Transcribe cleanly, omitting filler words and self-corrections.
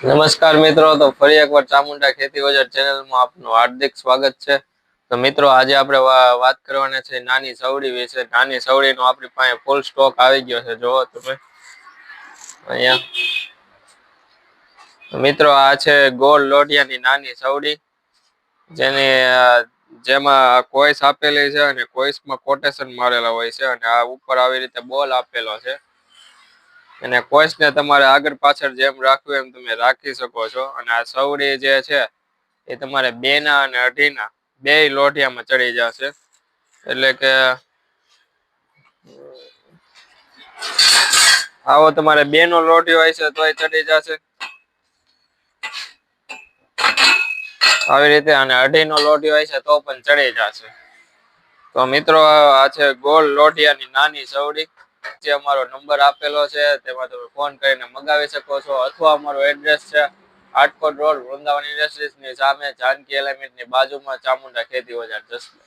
નમસ્કાર મિત્રો, તો ફરી એકવાર ચામુંડા ખેતી બજાર ચેનલમાં આપનું હાર્દિક સ્વાગત છે. તો મિત્રો, આજે આપણે વાત કરવાના છે નાની સવડી વિશે. નાની સવડીનો આપણી પાસે ફૂલ સ્ટોક આવી ગયો છે. જોવો તમે અહીંયા. મિત્રો, આ છે ગોળ લોઢિયાની નાની સવડી, જેમાં કોઈસ આપેલી છે અને કોઈસમાં કોટેશન મારેલા હોય છે, અને આ ઉપર આવી રીતે બોલ આપેલો છે. અને કોઈસને તમારે આગળ પાછળ જેમ રાખવું એમ તમે રાખી શકો છો. અને આ સવડી જે છે એ તમારે 2 ના અને 2.5 ના બે લોઢિયામાં ચડી જશે. એટલે કે આવો તમારે 2 નો લોઢિયો હોય છે તોય ચડી જશે આવી રીતે, અને 2.5 નો લોઢિયો હોય છે તો પણ ચડી જશે. તો મિત્રો, આ છે ગોળ લોઢિયાની નાની સવડી. જે અમારો નંબર આપેલો છે તેમાં તમે ફોન કરીને મંગાવી શકો છો, અથવા અમારો એડ્રેસ છે આટકોટ રોડ, વૃંદાવન ઇન્ડસ્ટ્રીઝની સામે, જાનકી એલિમેન્ટની બાજુમાં, ચામુંડા ખેતી બજાર જસદણ.